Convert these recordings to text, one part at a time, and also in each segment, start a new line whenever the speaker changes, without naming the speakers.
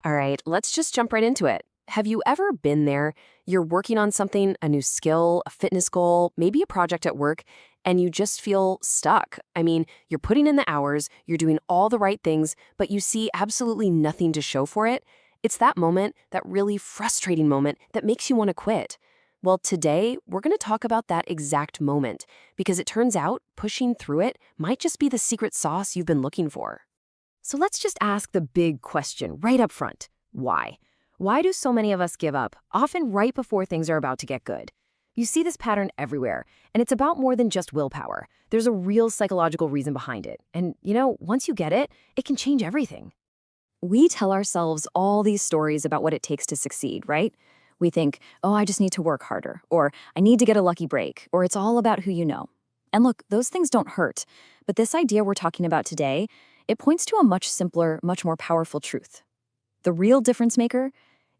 All right, let's just jump right into it. Have you ever been there? You're working on something, a new skill, a fitness goal, maybe a project at work, and you just feel stuck. I mean, you're putting in the hours, you're doing all the right things, but you see absolutely nothing to show for it. It's that moment, that really frustrating moment, that makes you want to quit. Well, today, we're going to talk about that exact moment because it turns out pushing through it might just be the secret sauce you've been looking for. So let's just ask the big question right up front. Why? Why do so many of us give up, often right before things are about to get good? You see this pattern everywhere, and it's about more than just willpower. There's a real psychological reason behind it. And, once you get it, it can change everything. We tell ourselves all these stories about what it takes to succeed, right? We think, oh, I just need to work harder, or I need to get a lucky break, or it's all about who you know. And look, those things don't hurt. But this idea we're talking about today, it points to a much simpler, much more powerful truth. The real difference maker,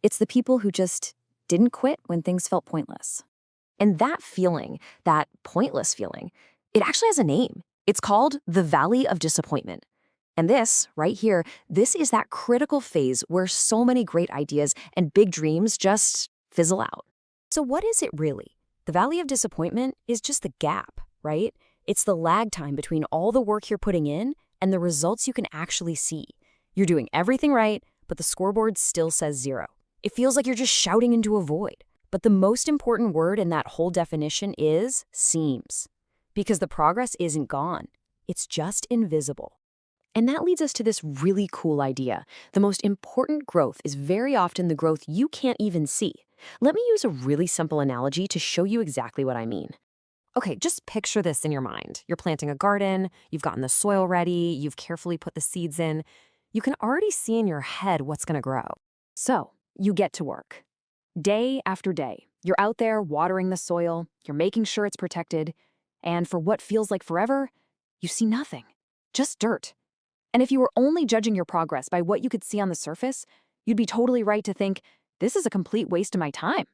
it's the people who just didn't quit when things felt pointless. And that feeling, that pointless feeling, it actually has a name. It's called the Valley of Disappointment. And this, right here, this is that critical phase where so many great ideas and big dreams just fizzle out. So what is it really? The Valley of Disappointment is just the gap, right? It's the lag time between all the work you're putting in and the results you can actually see. You're doing everything right, but the scoreboard still says 0. It feels like you're just shouting into a void. But the most important word in that whole definition is seems. Because the progress isn't gone. It's just invisible. And that leads us to this really cool idea. The most important growth is very often the growth you can't even see. Let me use a really simple analogy to show you exactly what I mean. Okay, just picture this in your mind. You're planting a garden, you've gotten the soil ready, you've carefully put the seeds in. You can already see in your head what's going to grow. So, you get to work. Day after day, you're out there watering the soil, you're making sure it's protected, and for what feels like forever, you see nothing. Just dirt. And if you were only judging your progress by what you could see on the surface, you'd be totally right to think, this is a complete waste of my time.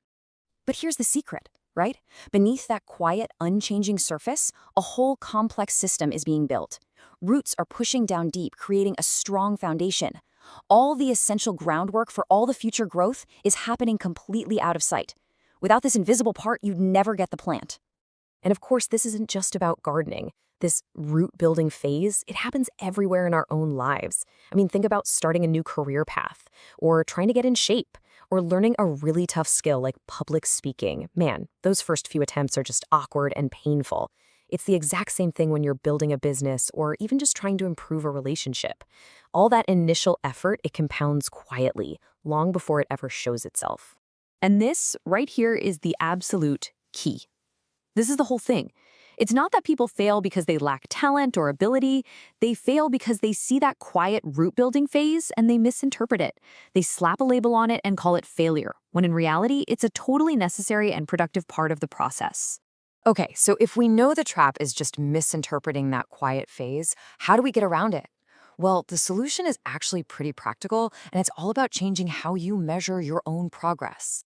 But here's the secret, right? Beneath that quiet, unchanging surface, a whole complex system is being built. Roots are pushing down deep, creating a strong foundation. All the essential groundwork for all the future growth is happening completely out of sight. Without this invisible part, you'd never get the plant. And of course, this isn't just about gardening. This root-building phase, it happens everywhere in our own lives. I mean, think about starting a new career path, or trying to get in shape, or learning a really tough skill like public speaking. Man, those first few attempts are just awkward and painful. It's the exact same thing when you're building a business or even just trying to improve a relationship. All that initial effort, it compounds quietly, long before it ever shows itself. And this, right here, is the absolute key. This is the whole thing. It's not that people fail because they lack talent or ability. They fail because they see that quiet root-building phase and they misinterpret it. They slap a label on it and call it failure, when in reality, it's a totally necessary and productive part of the process. Okay, so if we know the trap is just misinterpreting that quiet phase, how do we get around it? Well, the solution is actually pretty practical, and it's all about changing how you measure your own progress.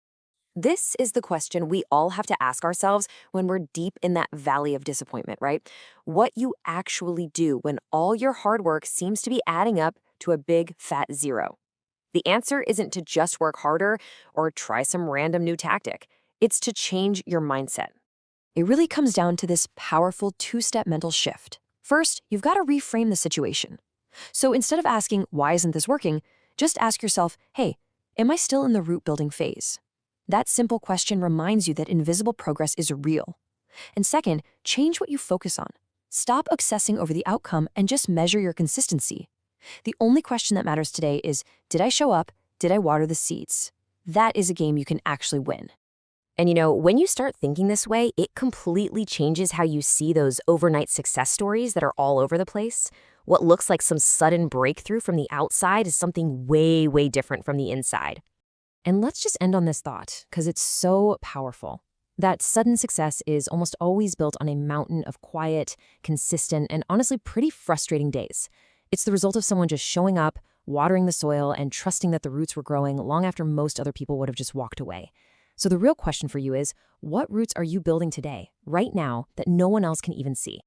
This is the question we all have to ask ourselves when we're deep in that valley of disappointment, right? What you actually do when all your hard work seems to be adding up to a big fat 0. The answer isn't to just work harder or try some random new tactic. It's to change your mindset. It really comes down to this powerful 2-step mental shift. First, you've got to reframe the situation. So instead of asking, why isn't this working? Just ask yourself, hey, am I still in the root building phase? That simple question reminds you that invisible progress is real. And second, change what you focus on. Stop obsessing over the outcome and just measure your consistency. The only question that matters today is, did I show up? Did I water the seeds? That is a game you can actually win. And when you start thinking this way, it completely changes how you see those overnight success stories that are all over the place. What looks like some sudden breakthrough from the outside is something way, way different from the inside. And let's just end on this thought, because it's so powerful. That sudden success is almost always built on a mountain of quiet, consistent, and honestly pretty frustrating days. It's the result of someone just showing up, watering the soil, and trusting that the roots were growing long after most other people would have just walked away. So the real question for you is, what roots are you building today, right now, that no one else can even see?